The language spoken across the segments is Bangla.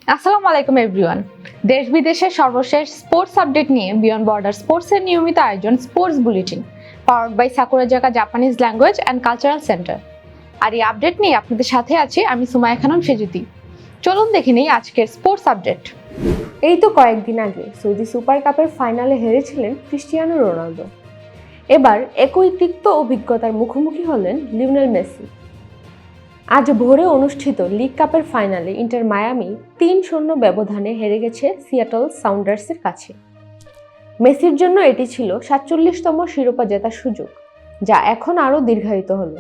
আসসালামু আলাইকুম এভরিওয়ান। দেশ বিদেশের সর্বশেষ স্পোর্টস আপডেট নিয়ে বিয়ন্ড বর্ডার স্পোর্টসের নিয়মিত আয়োজন sports bulletin, powered by Sakurazaka Japanese language and cultural centre. আর এই আপডেট নিয়ে আপনাদের সাথে আছি আমি সুমাইয়া খানম সেজুতি। চলুন দেখে নিই আজকের স্পোর্টস আপডেট। এই তো কয়েকদিন আগে সৌদি সুপার কাপের ফাইনালে হেরেছিলেন ক্রিস্টিয়ানো রোনালদো। এবার একই তিক্ত অভিজ্ঞতার মুখোমুখি হলেন লিওনেল মেসি। আজ ভোরে অনুষ্ঠিত লিগ কাপের ফাইনালে ইন্টার মায়ামি ৩-০ ব্যবধানে হেরে গেছে সিয়াটল সাউন্ডার্সের কাছে। মেসির জন্য এটি ছিল ৪৭তম শিরোপা জেতার সুযোগ, যা এখন আরও দীর্ঘায়িত হলো।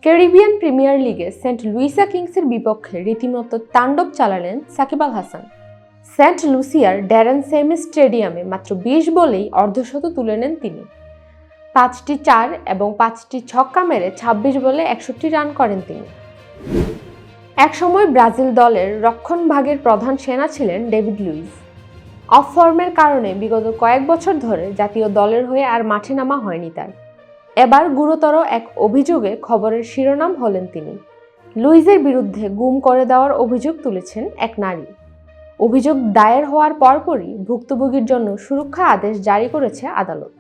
ক্যারিবিয়ান প্রিমিয়ার লিগে সেন্ট লুইসা কিংসের বিপক্ষে রীতিমতো তাণ্ডব চালালেন Shakib Al Hasan. Saint লুসিয়ার Darren semi স্টেডিয়ামে মাত্র ২০ বলেই অর্ধশত তুলে নেন তিনি। ৫টি ৪ এবং ৫টি ছক্কা মেরে ২৬ বলে ৬১ রান করেন তিনি। একসময় ব্রাজিল দলের রক্ষণভাগের প্রধান সেনা ছিলেন ডেভিড লুইস। অফ ফর্মের কারণে বিগত কয়েক বছর ধরে জাতীয় দলের হয়ে আর মাঠে নামা হয়নি তার। এবার গুরুতর এক অভিযোগে খবরের শিরোনাম হলেন তিনি। লুইজের বিরুদ্ধে গুম করে দেওয়ার অভিযোগ তুলেছেন এক নারী। অভিযোগ দায়ের হওয়ার পরপরই ভুক্তভোগীর জন্য সুরক্ষা আদেশ জারি করেছে আদালত।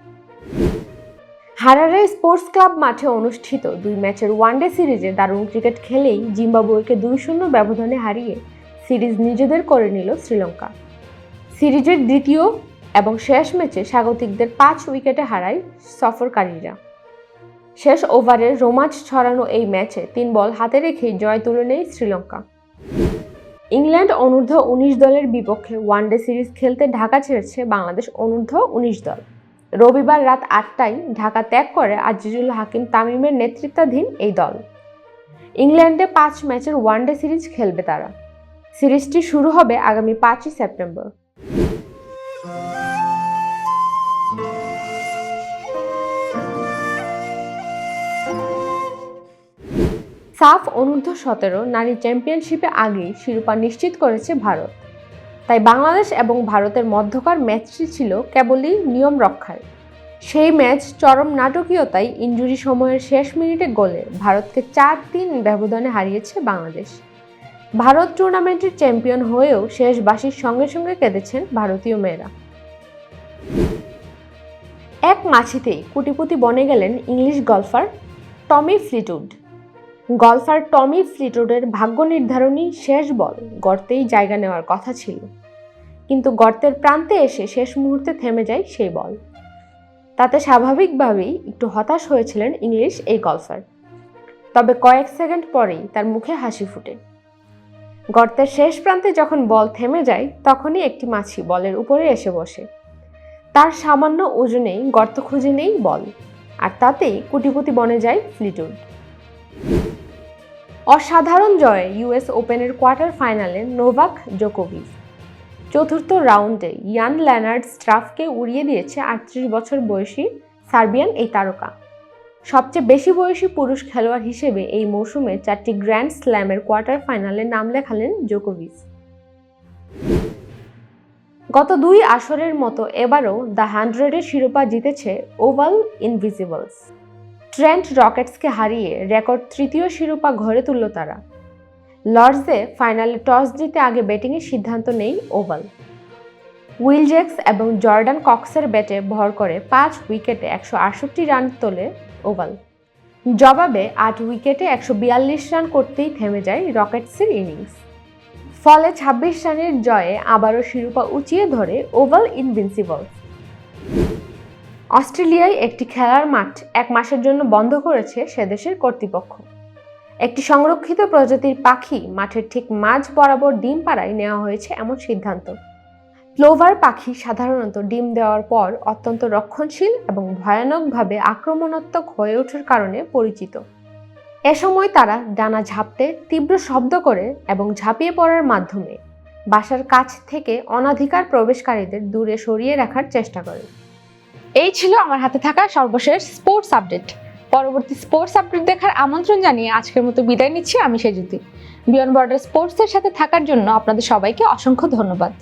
হারারে স্পোর্টস ক্লাব মাঠে অনুষ্ঠিত ২ ম্যাচের ওয়ানডে সিরিজে দারুণ ক্রিকেট খেলেই জিম্বাবুয়েকে ২-০ ব্যবধানে হারিয়ে সিরিজ নিজেদের করে নিল শ্রীলঙ্কা। সিরিজের দ্বিতীয় এবং শেষ ম্যাচে স্বাগতিকদের ৫ উইকেটে হারায় সফরকারীরা। শেষ ওভারের রোমাঞ্চ ছড়ানো এই ম্যাচে ৩ বল হাতে রেখেই জয় তুলে নেয় শ্রীলঙ্কা। ইংল্যান্ড অনূর্ধ্ব-১৯ দলের বিপক্ষে ওয়ানডে সিরিজ খেলতে ঢাকা ছেড়েছে বাংলাদেশ অনূর্ধ্ব-১৯ দল। রবিবার রাত ৮টায় ঢাকা ত্যাগ করে আজিজুল হাকিম তামিমের নেতৃত্বাধীন এই দল। ইংল্যান্ডে ৫ ম্যাচের ওয়ানডে সিরিজ খেলবে তারা। সিরিজটি শুরু হবে আগামী ৫ই সেপ্টেম্বর। সাফ অনূর্ধ্ব-১৭ নারী চ্যাম্পিয়নশিপে আগেই শিরোপা নিশ্চিত করেছে ভারত। তাই বাংলাদেশ এবং ভারতের মধ্যকার ম্যাচটি ছিল কেবলই নিয়ম রক্ষার। সেই ম্যাচ চরম নাটকীয়তায় ইনজুরি সময়ের শেষ মিনিটে গোলে ভারতকে ৪-৩ ব্যবধানে হারিয়েছে বাংলাদেশ। ভারত টুর্নামেন্টের চ্যাম্পিয়ন হয়েও শেষ বাঁশির সঙ্গে সঙ্গে কেঁদেছেন ভারতীয় মেয়েরা। এক মাছিতেই কোটিপতি বনে গেলেন ইংলিশ গলফার টমি ফ্লিটউড। গলফার টমি ফ্লিটউডের ভাগ্য নির্ধারণী শেষ বল গর্তেই জায়গা নেওয়ার কথা ছিল, কিন্তু গর্তের প্রান্তে এসে শেষ মুহূর্তে থেমে যায় সেই বল। তাতে স্বাভাবিকভাবেই একটু হতাশ হয়েছিলেন ইংলিশ এই গলফার। তবে কয়েক সেকেন্ড পরেই তার মুখে হাসি ফুটে। গর্তের শেষ প্রান্তে যখন বল থেমে যায় তখনই একটি মাছি বলের উপরে এসে বসে। তার সামান্য ওজনেই গর্ত খুঁজে নেই বল, আর তাতেই কোটিপতি বনে যায় ফ্লিটউড। অসাধারণ জয়ে ইউএস ওপেনের কোয়ার্টার ফাইনালে নোভাক জোকোভিচ। চতুর্থ রাউন্ডে ইয়ান লেনার্ড স্ট্রাফকে উড়িয়ে দিয়েছে ৩৮ বছর বয়সী সার্বিয়ান এই তারকা। সবচেয়ে বেশি বয়সী পুরুষ খেলোয়াড় হিসেবে এই মৌসুমে ৪টি গ্র্যান্ড স্ল্যামের কোয়ার্টার ফাইনালে নাম লেখালেন জোকোভিচ। গত ২ আসরের মতো এবারও দ্য 100-এর শিরোপা জিতেছে ওভাল ইনভিজিবলস। ট্রেন্ট রকেটসকে হারিয়ে রেকর্ড ৩য় শিরোপা ঘরে তুলল তারা। লর্ডসে ফাইনালে টস জিতে আগে ব্যাটিংয়ের সিদ্ধান্ত নেই ওভাল। উইল জ্যাক্স এবং জর্ডান কক্সের ব্যাটে ভর করে ৫ উইকেটে ১৬৮ রান তোলে ওভাল। জবাবে ৮ উইকেটে ১৪২ রান করতেই থেমে যায় রকেটসের ইনিংস। ফলে ২৬ রানের জয়ে আবারও শিরোপা উঁচিয়ে ধরে ওভাল ইনভিনসিবলস। অস্ট্রেলিয়ায় একটি খেলার মাঠ ১ মাসের জন্য বন্ধ করেছে সেদেশের কর্তৃপক্ষ। একটি সংরক্ষিত প্রজাতির পাখি মাঠের ঠিক মাঝ বরাবর ডিম পাড়ায় নেওয়া হয়েছে এমন সিদ্ধান্ত। প্লোভার পাখি সাধারণত ডিম দেওয়ার পর অত্যন্ত রক্ষণশীল এবং ভয়ানকভাবে আক্রমণাত্মক হয়ে ওঠার কারণে পরিচিত। এ সময় তারা ডানা ঝাপটে তীব্র শব্দ করে এবং ঝাঁপিয়ে পড়ার মাধ্যমে বাসার কাছ থেকে অনধিকার প্রবেশকারীদের দূরে সরিয়ে রাখার চেষ্টা করে। এই ছিল আমার হাতে থাকা সর্বশেষ স্পোর্টস আপডেট। পরবর্তী স্পোর্টস আপডেট দেখার আমন্ত্রণ জানিয়ে আজকের মতো বিদায় নিচ্ছি আমি সেজুতি। বিয়ন্ড বর্ডার স্পোর্টসের সাথে থাকার জন্য আপনাদের সবাইকে অসংখ্য ধন্যবাদ।